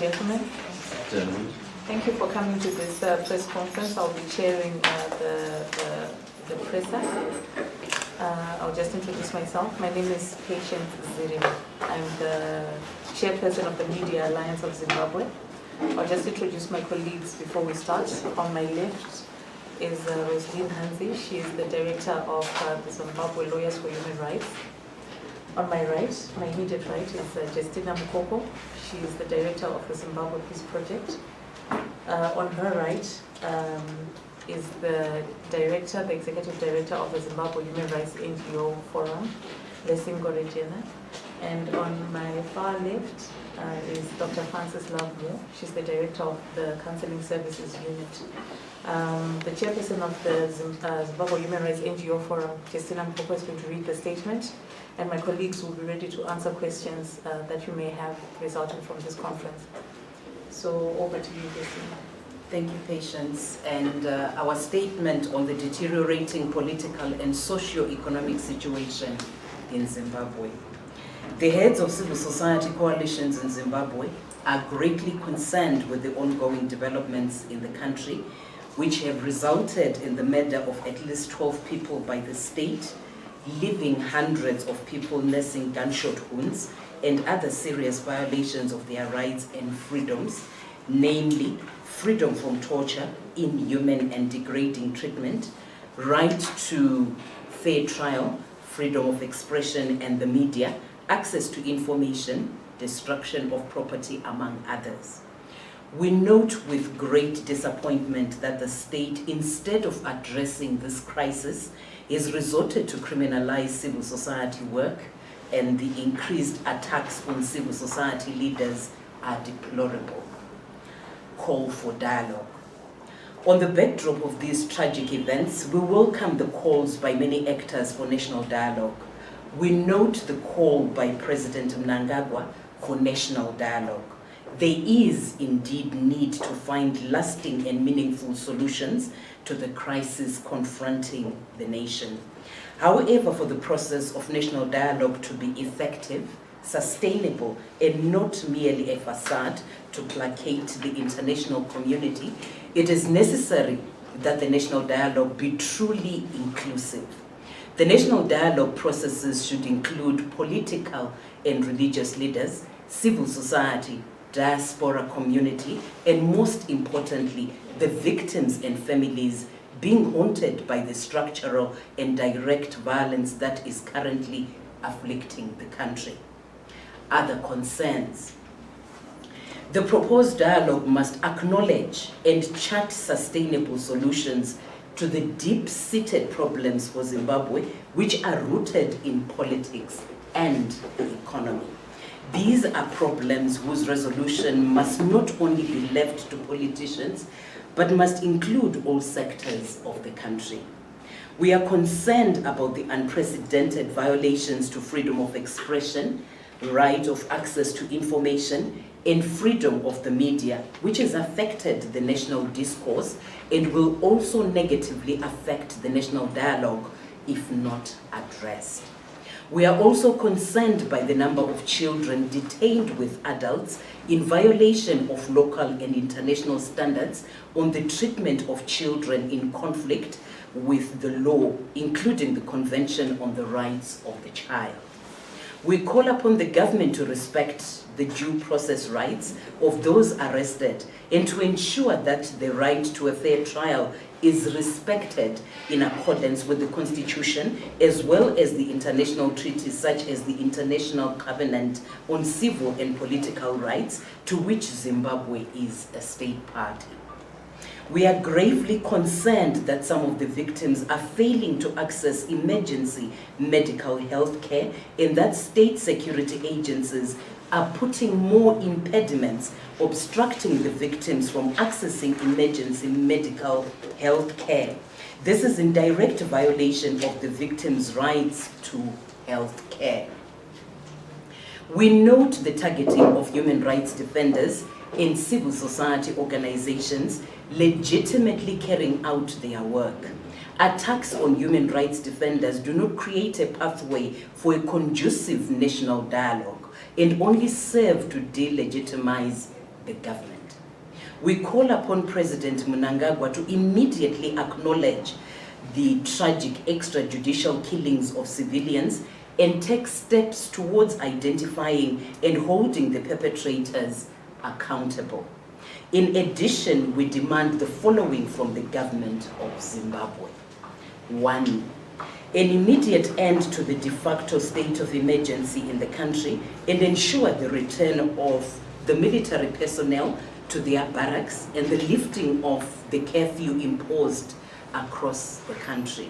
gentlemen. Gentlemen. Thank you for coming to this press conference. I'll be chairing the presser. I'll just introduce myself. My name is Patience Zirima. I'm the chairperson of the Media Alliance of Zimbabwe. I'll just introduce my colleagues before we start. On my left is Rosaline Hanzi. She is the director of the Zimbabwe Lawyers for Human Rights. On my right, my immediate right, is Justina Mukoko. She is the director of the Zimbabwe Peace Project. On her right is the director, the executive director of the Zimbabwe Human Rights NGO Forum, Lesingo Regina. And on my far left is Dr. Frances Lovemore. She's the director of the Counseling Services Unit. The chairperson of the Zimbabwe Human Rights NGO Forum, Justina Mukoko, is going to read the statement, and my colleagues will be ready to answer questions that you may have resulting from this conference. So over to you, Justina. Thank you, Patience. And our statement on the deteriorating political and socio-economic situation in Zimbabwe. The heads of civil society coalitions in Zimbabwe are greatly concerned with the ongoing developments in the country, which have resulted in the murder of at least 12 people by the state, leaving hundreds of people nursing gunshot wounds and other serious violations of their rights and freedoms, namely freedom from torture, inhuman and degrading treatment, right to fair trial, freedom of expression and the media, access to information, destruction of property, among others. We note with great disappointment that the state, instead of addressing this crisis, has resorted to criminalize civil society work, and the increased attacks on civil society leaders are deplorable. Call for dialogue. On the backdrop of these tragic events, we welcome the calls by many actors for national dialogue. We note the call by President Mnangagwa for national dialogue. There is indeed need to find lasting and meaningful solutions to the crisis confronting the nation. However, for the process of national dialogue to be effective, sustainable, and not merely a facade to placate the international community, it is necessary that the national dialogue be truly inclusive. The national dialogue processes should include political and religious leaders, civil society, diaspora community, and most importantly, the victims and families being haunted by the structural and direct violence that is currently afflicting the country. Other concerns. The proposed dialogue must acknowledge and chart sustainable solutions to the deep-seated problems for Zimbabwe, which are rooted in politics and the economy. These are problems whose resolution must not only be left to politicians, but must include all sectors of the country. We are concerned about the unprecedented violations to freedom of expression, right of access to information, and freedom of the media, which has affected the national discourse and will also negatively affect the national dialogue if not addressed. We are also concerned by the number of children detained with adults in violation of local and international standards on the treatment of children in conflict with the law, including the Convention on the Rights of the Child. We call upon the government to respect the due process rights of those arrested and to ensure that the right to a fair trial is respected in accordance with the Constitution, as well as the international treaties such as the International Covenant on Civil and Political Rights, to which Zimbabwe is a state party. We are gravely concerned that some of the victims are failing to access emergency medical health care and that state security agencies are putting more impediments, obstructing the victims from accessing emergency medical health care. This is in direct violation of the victims' rights to health care. We note the targeting of human rights defenders and civil society organizations legitimately carrying out their work. Attacks on human rights defenders do not create a pathway for a conducive national dialogue and only serve to delegitimize the government. We call upon President Mnangagwa to immediately acknowledge the tragic extrajudicial killings of civilians and take steps towards identifying and holding the perpetrators accountable. In addition, we demand the following from the government of Zimbabwe. 1. An immediate end to the de facto state of emergency in the country and ensure the return of the military personnel to their barracks and the lifting of the curfew imposed across the country.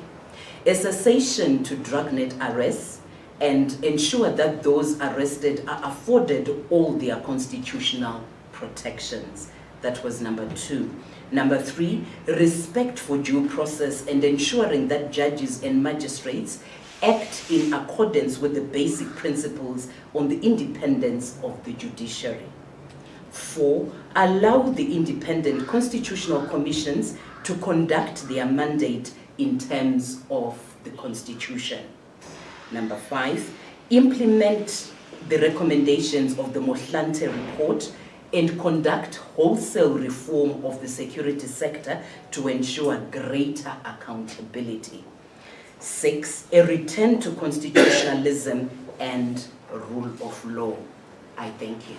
A cessation to dragnet arrests and ensure that those arrested are afforded all their constitutional protections. That was number 2. Number 3, respect for due process and ensuring that judges and magistrates act in accordance with the basic principles on the independence of the judiciary. 4, allow the independent constitutional commissions to conduct their mandate in terms of the Constitution. Number 5, implement the recommendations of the Mohlante report and conduct wholesale reform of the security sector to ensure greater accountability. 6, a return to constitutionalism and rule of law. I thank you.